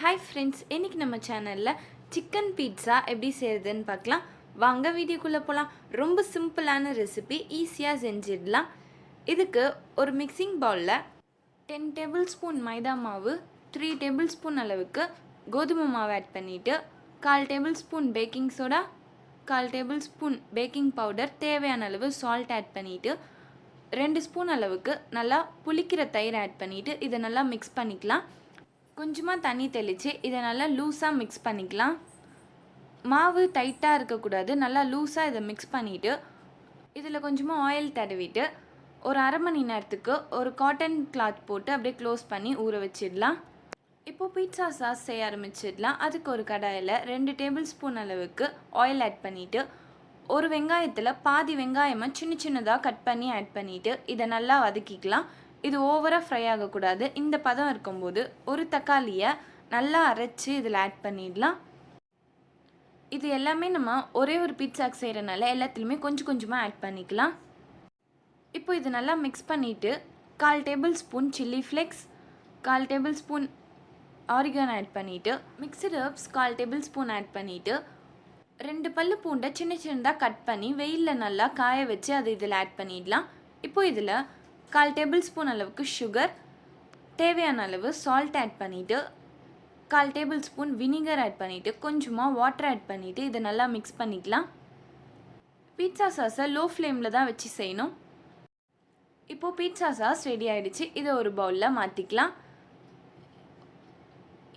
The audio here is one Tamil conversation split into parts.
ஹாய் ஃப்ரெண்ட்ஸ், இன்றைக்கி நம்ம சேனலில் சிக்கன் பீட்ஸா எப்படி செய்கிறதுன்னு பார்க்கலாம். வாங்க வீடியோக்குள்ளே போகலாம். ரொம்ப சிம்பிளான ரெசிபி, ஈஸியாக செஞ்சிடலாம். இதுக்கு ஒரு மிக்சிங் பவுலில் 10 டேபிள் ஸ்பூன் மைதா மாவு, 3 டேபிள் ஸ்பூன் அளவுக்கு கோதுமை மாவு ஆட் பண்ணிவிட்டு 1/4 table spoon baking soda, 1/4 table spoon baking powder, தேவையான அளவு சால்ட் ஆட் பண்ணிவிட்டு 2 ஸ்பூன் அளவுக்கு நல்லா புளிக்கிற தயிர் ஆட் பண்ணிவிட்டு இதை நல்லா மிக்ஸ் பண்ணிக்கலாம். கொஞ்சமாக தண்ணி தெளித்து இதை நல்லா லூஸாக மிக்ஸ் பண்ணிக்கலாம். மாவு டைட்டாக இருக்கக்கூடாது, நல்லா லூஸாக இதை மிக்ஸ் பண்ணிவிட்டு இதில் கொஞ்சமாக ஆயில் தடவிட்டு ஒரு அரை மணி நேரத்துக்கு ஒரு காட்டன் கிளாத் போட்டு அப்படியே க்ளோஸ் பண்ணி ஊற வச்சிடலாம். இப்போது பீட்சா சாஸ் செய்ய ஆரம்பிச்சிடலாம். அதுக்கு ஒரு கடாயில் 2 டேபிள் ஸ்பூன் அளவுக்கு ஆயில் ஆட் பண்ணிவிட்டு ஒரு வெங்காயத்தில் பாதி வெங்காயமாக சின்ன சின்னதாக கட் பண்ணி ஆட் பண்ணிவிட்டு இதை நல்லா வதக்கிக்கலாம். இது ஓவராக ஃப்ரை ஆகக்கூடாது. இந்த பதம் இருக்கும்போது ஒரு தக்காளியை நல்லா அரைச்சி இதில் ஆட் பண்ணிடலாம். இது எல்லாமே நம்ம ஒரே ஒரு பீட்சாக்கு செய்கிறனால எல்லாத்துலேயுமே கொஞ்சம் கொஞ்சமாக ஆட் பண்ணிக்கலாம். இப்போ இது நல்லா மிக்ஸ் பண்ணிவிட்டு 1/4 table spoon chilli flakes, 1/4 table spoon oregano add பண்ணிவிட்டு mixed herbs 1/4 table spoon add பண்ணிவிட்டு 2 பல்லு பூண்டை சின்ன சின்னதாக கட் பண்ணி வெயிலில் நல்லா காய வச்சு அதை இதில் ஆட் பண்ணிடலாம். இப்போ இதில் 1/4 டேபிள் ஸ்பூன் அளவுக்கு சுகர், தேவையான அளவு சால்ட் ஆட் பண்ணிவிட்டு 1/4 டேபிள் ஸ்பூன் வினிகர் ஆட் பண்ணிவிட்டு கொஞ்சமாக வாட்டர் ஆட் பண்ணிவிட்டு இதை நல்லா மிக்ஸ் பண்ணிக்கலாம். பீட்சா சாஸை லோ ஃப்ளேமில் தான் வச்சு செய்யணும். இப்போது பீட்சா சாஸ் ரெடி ஆகிடுச்சு. இதை ஒரு பவுலில் மாற்றிக்கலாம்.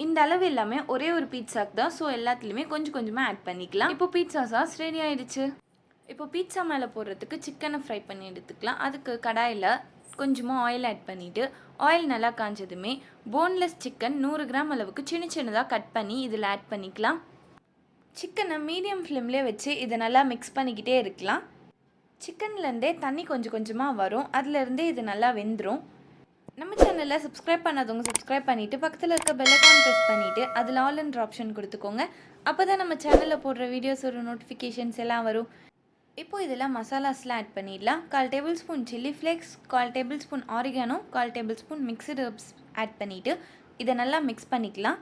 இந்த அளவு எல்லாமே ஒரே ஒரு பீட்சாக்கு தான், ஸோ எல்லாத்துலேயுமே கொஞ்சம் கொஞ்சமாக ஆட் பண்ணிக்கலாம். இப்போ பீட்சா சாஸ் ரெடி ஆகிடுச்சு. இப்போ பீட்சா மேலே போடுறதுக்கு சிக்கனை ஃப்ரை பண்ணி எடுத்துக்கலாம். அதுக்கு கடாயில் கொஞ்சமாக ஆயில் ஆட் பண்ணிவிட்டு ஆயில் நல்லா காஞ்சதுமே போன்லெஸ் சிக்கன் 100 கிராம் அளவுக்கு சின்ன சின்னதாக கட் பண்ணி இதில் ஆட் பண்ணிக்கலாம். சிக்கனை மீடியம் ஃப்ளேம்லேயே வச்சு இதை நல்லா மிக்ஸ் பண்ணிக்கிட்டே இருக்கலாம். சிக்கன்லேருந்தே தண்ணி கொஞ்சம் கொஞ்சமாக வரும், அதுலேருந்தே இது நல்லா வெந்துடும். நம்ம சேனலில் சப்ஸ்கிரைப் பண்ணாதவங்க சப்ஸ்கிரைப் பண்ணிவிட்டு பக்கத்தில் இருக்க பெல் ஐகான் ப்ரெஸ் பண்ணிவிட்டு அதில் ஆல் என்ற ஆப்ஷன் கொடுத்துக்கோங்க. அப்போ தான் நம்ம சேனலில் போடுற வீடியோஸ் ஒரு நோட்டிஃபிகேஷன்ஸ் எல்லாம் வரும். இப்போ இதில் மசாலாஸ்லாம் ஆட் பண்ணிடலாம். 1/4 table spoon chilli flakes, 1/4 table spoon oregano, 1/4 table spoon mixed herbs add பண்ணிவிட்டு இதை நல்லா மிக்ஸ் பண்ணிக்கலாம்.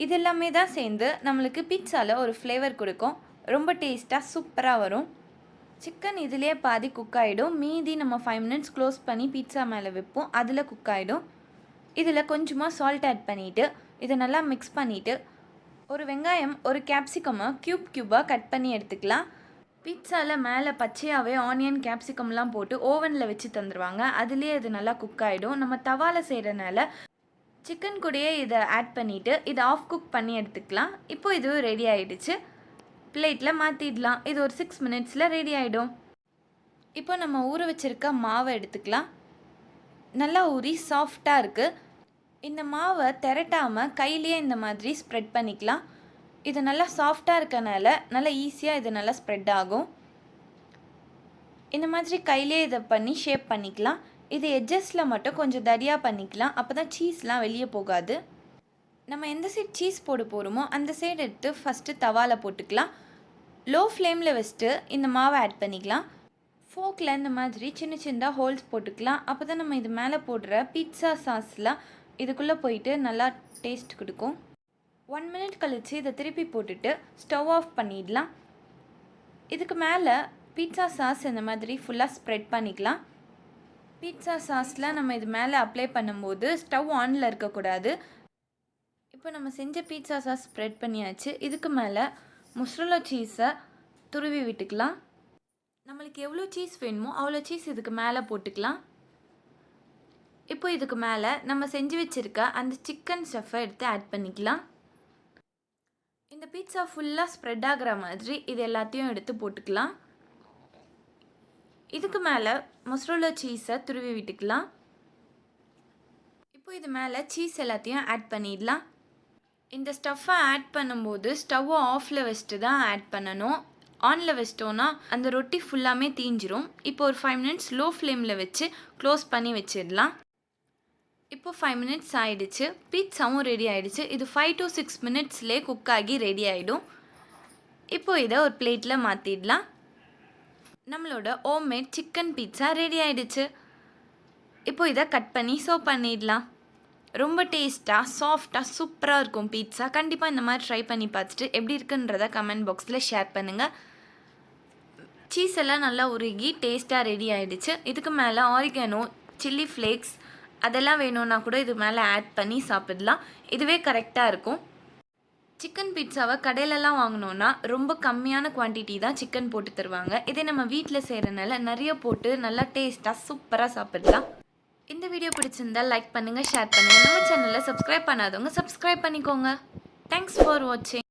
இது எல்லாமே தான் சேர்ந்து நம்மளுக்கு பீட்சாவில் ஒரு ஃப்ளேவர் கொடுக்கும். ரொம்ப டேஸ்ட்டாக சூப்பராக வரும். சிக்கன் இதிலே பாதி குக் ஆகிடும். மீதி நம்ம 5 மினிட்ஸ் க்ளோஸ் பண்ணி பீட்சா மேலே வைப்போம், அதில் குக் ஆகிடும். இதில் கொஞ்சமாக சால்ட் ஆட் பண்ணிவிட்டு இதை நல்லா மிக்ஸ் பண்ணிவிட்டு ஒரு வெங்காயம் ஒரு கேப்சிகமை க்யூபாக கட் பண்ணி எடுத்துக்கலாம். பீட்சாவில் மேலே பச்சையாகவே ஆனியன் கேப்சிகம்லாம் போட்டு ஓவனில் வச்சு தந்துடுவாங்க. அதுலேயே இது நல்லா குக் ஆகிடும். நம்ம தவாவில் செய்கிறனால சிக்கன் கூடயே இதை ஆட் பண்ணிவிட்டு இதை ஆஃப் குக் பண்ணி எடுத்துக்கலாம். இப்போது இது ரெடி ஆகிடுச்சு. பிளேட்டில் மாற்றிடலாம். இது ஒரு 6 மினிட்ஸில் ரெடி ஆகிடும். இப்போ நம்ம ஊற வச்சுருக்க மாவை எடுத்துக்கலாம். நல்லா ஊறி சாஃப்டாக இருக்குது. இந்த மாவை திரட்டாமல் கையிலேயே இந்த மாதிரி ஸ்ப்ரெட் பண்ணிக்கலாம். இது நல்லா சாஃப்டாக இருக்கனால நல்லா ஈஸியாக இது நல்லா ஸ்ப்ரெட் ஆகும். இந்த மாதிரி கையிலே இதை பண்ணி ஷேப் பண்ணிக்கலாம். இது எட்ஜஸில் மட்டும் கொஞ்சம் தடியாக பண்ணிக்கலாம், அப்போ தான் சீஸ்லாம் வெளியே போகாது. நம்ம எந்த சைடு சீஸ் போட போகிறோமோ அந்த சைடு எடுத்து ஃபஸ்ட்டு தவாவில் போட்டுக்கலாம். லோ ஃப்ளேமில் வச்சுட்டு இந்த மாவை ஆட் பண்ணிக்கலாம். ஃபோக்கில் இந்த மாதிரி சின்ன சின்னதாக ஹோல்ஸ் போட்டுக்கலாம். அப்போ தான் நம்ம இது மேலே போடுற பீட்சா சாஸ்லாம் இதுக்குள்ளே போயிட்டு நல்லா டேஸ்ட் கொடுக்கும். 1 மினிட் கழித்து இதை திருப்பி போட்டுட்டு ஸ்டவ் ஆஃப் பண்ணிடலாம். இதுக்கு மேலே பீட்சா சாஸ் இந்த மாதிரி ஃபுல்லாக ஸ்ப்ரெட் பண்ணிக்கலாம். பீட்சா சாஸில் நம்ம இது மேலே அப்ளை பண்ணும்போது ஸ்டவ் ஆனில் இருக்கக்கூடாது. இப்போ நம்ம செஞ்ச பீட்சா சாஸ் ஸ்ப்ரெட் பண்ணியாச்சு. இதுக்கு மேலே மொசரல்லா சீஸை துருவி விட்டுக்கலாம். நம்மளுக்கு எவ்வளோ சீஸ் வேணுமோ அவ்வளோ சீஸ் இதுக்கு மேலே போட்டுக்கலாம். இப்போ இதுக்கு மேலே நம்ம செஞ்சு வச்சுருக்க அந்த சிக்கன் ஸ்டஃப்பை எடுத்து ஆட் பண்ணிக்கலாம். இந்த பீட்சா ஃபுல்லாக ஸ்ப்ரெட் ஆகிற மாதிரி இது எல்லாத்தையும் எடுத்து போட்டுக்கலாம். இதுக்கு மேலே மொசரல்லா சீஸை துருவி விட்டுக்கலாம். இப்போ இது மேலே சீஸ் எல்லாத்தையும் ஆட் பண்ணிடலாம். இந்த ஸ்டஃப்பை ஆட் பண்ணும்போது ஸ்டவ்வை ஆஃபில் வச்சுட்டு தான் ஆட் பண்ணணும். ஆனில் வச்சிட்டோன்னா அந்த ரொட்டி ஃபுல்லாமே தீஞ்சிரும். இப்போ ஒரு 5 மினிட்ஸ் லோ ஃப்ளேமில் வச்சு க்ளோஸ் பண்ணி வச்சிடலாம். இப்போ 5 மினிட்ஸ் ஆகிடுச்சு. பீட்சாவும் ரெடி ஆகிடுச்சு. இது 5 to 6 மினிட்ஸ்லேயே குக் ஆகி ரெடி ஆகிடும். இப்போ இதை ஒரு பிளேட்டில் மாற்றிடலாம். நம்மளோட ஹோம்மேட் சிக்கன் பீட்சா ரெடி ஆகிடுச்சு. இப்போ இதை கட் பண்ணி சர்வ் பண்ணிடலாம். ரொம்ப டேஸ்ட்டாக சாஃப்டாக சூப்பராக இருக்கும் பீட்சா. கண்டிப்பாக இந்த மாதிரி ட்ரை பண்ணி பார்த்துட்டு எப்படி இருக்குன்றத கமெண்ட் பாக்ஸில் ஷேர் பண்ணுங்கள். சீஸ் எல்லாம் நல்லா உருகி டேஸ்ட்டாக ரெடி ஆகிடுச்சு. இதுக்கு மேலே ஆரிகனோ, சில்லி ஃப்ளேக்ஸ் அதெல்லாம் வேணும்னா கூட இது மேலே ஆட் பண்ணி சாப்பிடலாம். இதுவே கரெக்டாக இருக்கும். சிக்கன் பீட்சாவை கடையிலலாம் வாங்கினோன்னா ரொம்ப கம்மியான குவான்டிட்டி தான் சிக்கன் போட்டு தருவாங்க. இதே நம்ம வீட்டில் செய்கிறனால நிறைய போட்டு நல்லா டேஸ்ட்டாக சூப்பராக சாப்பிடலாம். இந்த வீடியோ பிடிச்சிருந்தால் லைக் பண்ணுங்கள், ஷேர் பண்ணுங்கள். நம்ம சேனலில் சப்ஸ்கிரைப் பண்ணாதவங்க சப்ஸ்கிரைப் பண்ணிக்கோங்க. தேங்க்ஸ் ஃபார் வாட்சிங்.